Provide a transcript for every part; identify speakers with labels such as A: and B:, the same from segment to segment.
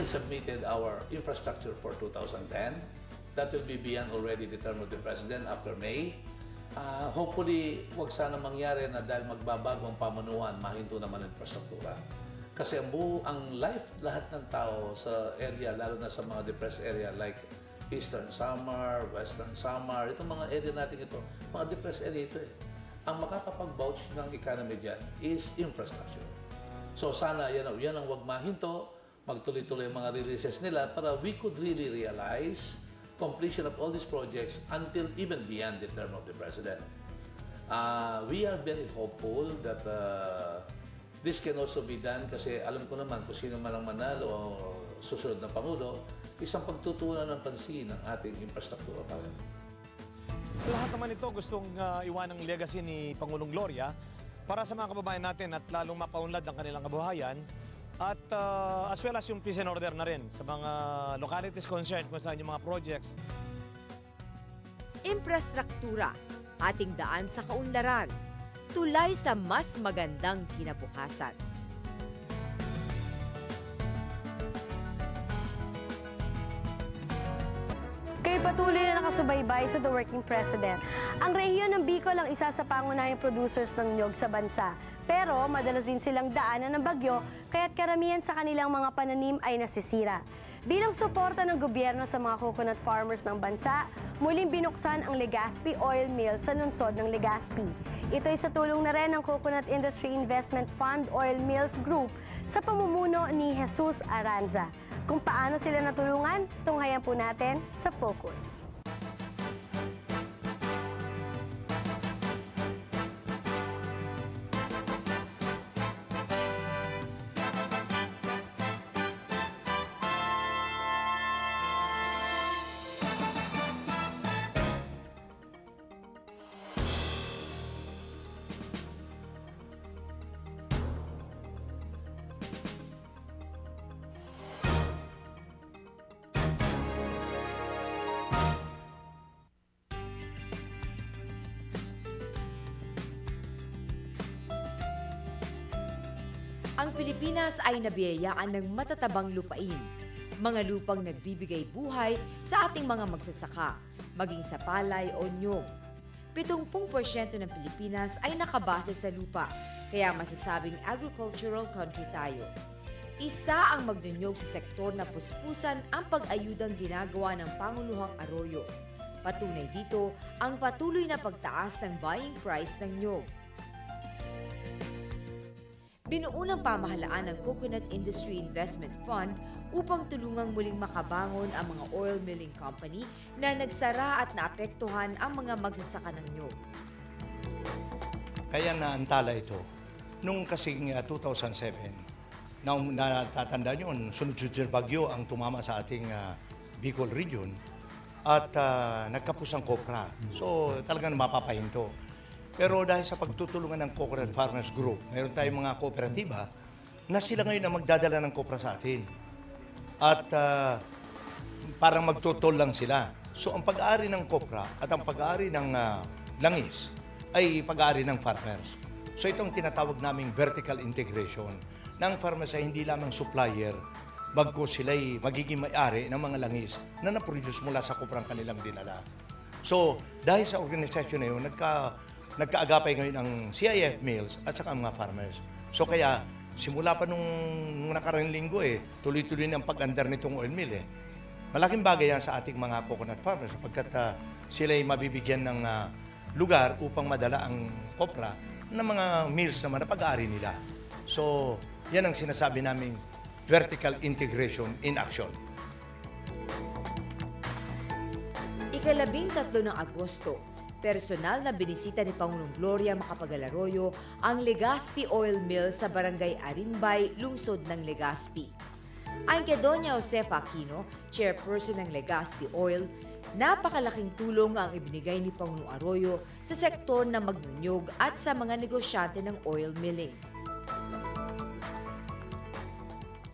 A: had submitted our infrastructure for 2010. That will be beyond already the term of the President after May. Hopefully, huwag sana mangyari na dahil magbabago ang pamunuan, mahinto naman ang infrastruktura. Kasi ang life, lahat ng tao sa area, lalo na sa mga depressed area like Eastern Samar, Western Samar, itong mga area natin ito, mga depressed area ito eh. Ang makakapag-vouch ng economy dyan is infrastructure. So sana yan ang huwag mahinto, magtuloy-tuloy ang mga releases nila para we could really realize completion of all these projects until even beyond the term of the President. We are very hopeful that this can also be done kasi alam ko naman kung sino man ang manalo o susunod na Pangulo, isang pagtutunan ng pansin ng ating infrastruktura pa rin.
B: Lahat naman ito gustong iwan ng legacy ni Pangulong Gloria para sa mga kababayan natin at lalong mapaunlad ang kanilang kabuhayan at as well as yung peace and order na rin sa mga localities concerned kung saan yung mga projects.
C: Infrastruktura, ating daan sa kaunlaran, tulay sa mas magandang kinabukasan.
D: Kayo patuloy na nakasubaybay sa The Working President. Ang rehiyon ng Bicol ang isa sa pangunahing producers ng niyog sa bansa. Pero madalas din silang daanan ng bagyo, kaya't karamihan sa kanilang mga pananim ay nasisira. Bilang suporta ng gobyerno sa mga coconut farmers ng bansa, muling binuksan ang Legazpi Oil Mill sa lungsod ng Legazpi. Ito'y sa tulong na rin ng Coconut Industry Investment Fund Oil Mills Group sa pamumuno ni Jesus Aranza. Kung paano sila natulungan, tunghayan po natin sa Focus.
C: Ang Pilipinas ay nabiyayaan ng matatabang lupain, mga lupang nagbibigay buhay sa ating mga magsasaka, maging sa palay o nyog. 70% ng Pilipinas ay nakabase sa lupa, kaya masasabing agricultural country tayo. Isa ang magnunyog sa sektor na puspusan ang pag-ayudang ginagawa ng Panguluhang Arroyo. Patunay dito ang patuloy na pagtaas ng buying price ng nyog. Binuo ng pamahalaan ng Coconut Industry Investment Fund upang tulungang muling makabangon ang mga oil milling company na nagsara at naapektuhan ang mga magsasaka ng nyog.
E: Kaya naantala ito. Nung kasing 2007, natatanda nyo, sunod-sunod bagyo ang tumama sa ating Bicol region at nagkapos ang kopra. So talagang mapapahinto. Pero dahil sa pagtutulungan ng Coconut Farmers Group, mayroon tayong mga kooperatiba na sila ngayon ang magdadala ng kopra sa atin. At parang magtutol lang sila. So ang pag-aari ng kopra at ang pag-aari ng langis ay pag-aari ng farmers. So itong tinatawag naming vertical integration ng farmers ay hindi lamang supplier, bagkus sila'y magiging may-ari ng mga langis na na-produce mula sa koprang kanilang dinala. So dahil sa organisasyon na yun, nagkaagapay ngayon ang CIF mills at saka mga farmers. So kaya, simula pa nung nakaraang linggo tuloy-tuloy na ang pag-andar nitong oil mill Malaking bagay yan sa ating mga coconut farmers sapagkat sila ay mabibigyan ng lugar upang madala ang kopra ng mga mills naman na pag-aari nila. So, yan ang sinasabi naming vertical integration in action.
C: Ika-13 ng Agosto, personal na binisita ni Pangulong Gloria Macapagal-Arroyo ang Legazpi Oil Mill sa Barangay Arimbay, lungsod ng Legazpi. Ayon kay Doña Josefa Aquino, chairperson ng Legazpi Oil, napakalaking tulong ang ibinigay ni Pangulong Arroyo sa sektor ng magnunyog at sa mga negosyante ng oil milling.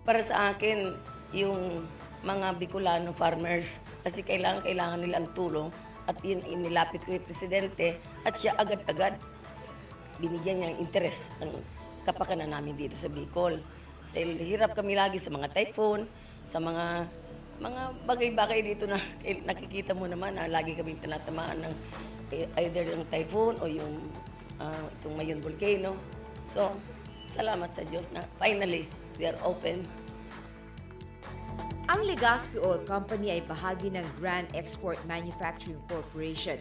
F: Para sa akin, yung mga Bicolano farmers, kasi kailangan nilang tulong. At yun, inilapit ko yung presidente at siya agad-agad binigyan niya ng interes ang kapakanan namin dito sa Bicol. Dahil hirap kami lagi sa mga typhoon, sa mga bagay-bagay dito na nakikita mo naman na lagi kaming tinatamaan ng either yung typhoon o yung itong Mayon volcano. So, salamat sa Diyos na finally we are open.
C: Ang Legazpi Oil Company ay bahagi ng Grand Export Manufacturing Corporation.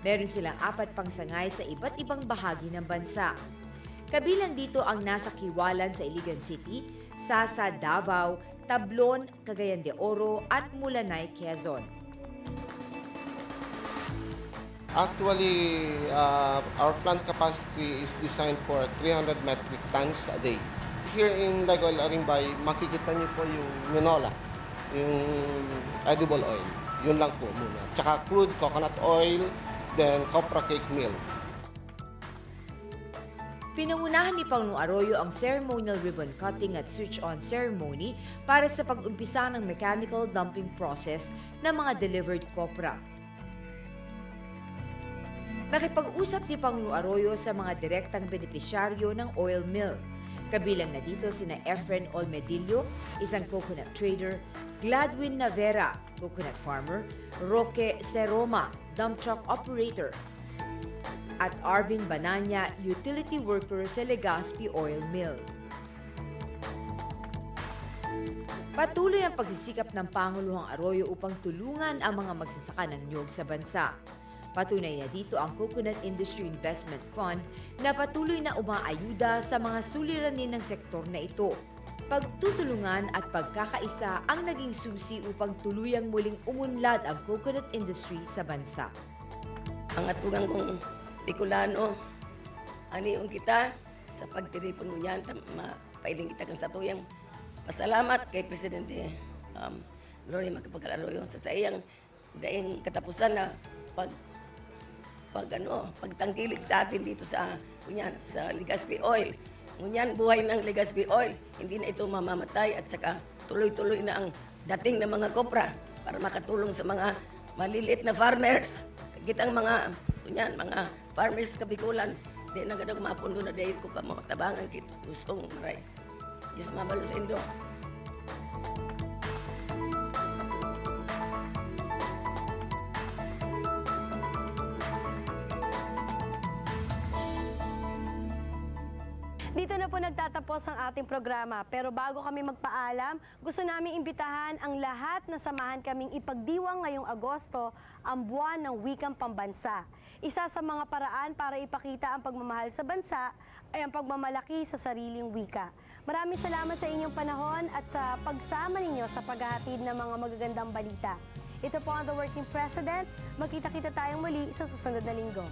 C: Meron silang 4 pang sangay sa iba't ibang bahagi ng bansa. Kabilang dito ang nasa Kiwalan sa Iligan City, Sasa, Davao, Tablon, Cagayan de Oro at Mulanay, Quezon.
G: Actually, our plant capacity is designed for 300 metric tons a day. Here in Lagoil Arimbay, makikita niyo po yung minola, yung edible oil. Yun lang po muna. Tsaka crude coconut oil, then copra cake meal.
C: Pinangunahan ni Pangulong Arroyo ang ceremonial ribbon cutting at switch-on ceremony para sa pag-umpisa ng mechanical dumping process ng mga delivered copra. Nakipag-usap si Pangulong Arroyo sa mga direktang benepisyaryo ng oil mill. Kabilang na dito sina Efren Olmedillo, isang coconut trader, Gladwin Navera, coconut farmer, Roque Seroma, dump truck operator, at Arvin Bananya, utility worker sa Legazpi Oil Mill. Patuloy ang pagsisikap ng Panguluhang Arroyo upang tulungan ang mga magsasaka ng niyog sa bansa. Patunay na dito ang Coconut Industry Investment Fund na patuloy na umaayuda sa mga suliranin ng sektor na ito. Pagtutulungan at pagkakaisa ang naging susi upang tuluyang muling umunlad ang coconut industry sa bansa.
F: Ang atugang kong Bicolano, aniyon kita sa pagtiripon mo yan, mapailing kita kang satuyang. Pasalamat kay Presidente Gloria Macapagal-Arroyo sa iyang daing katapusan na pagtangkilik sa atin dito sa Legazpi Oil. Ngunyan, buhay ng Legazpi Oil, hindi na ito mamamatay at saka tuloy-tuloy na ang dating ng mga kopra para makatulong sa mga maliliit na farmers. Kitang mga farmers sa Bikulan, di na gano'ng mapundo na dahil ko kamo tabangan kito. Gustong maray. Diyos mabalo sa Indo.
D: Dito na po nagtatapos ang ating programa. Pero bago kami magpaalam, gusto namin imbitahan ang lahat na samahan kaming ipagdiwang ngayong Agosto ang buwan ng wikang pambansa. Isa sa mga paraan para ipakita ang pagmamahal sa bansa ay ang pagmamalaki sa sariling wika. Maraming salamat sa inyong panahon at sa pagsama ninyo sa paghahatid ng mga magagandang balita. Ito po ang The Working President. Magkita-kita tayong muli sa susunod na linggo.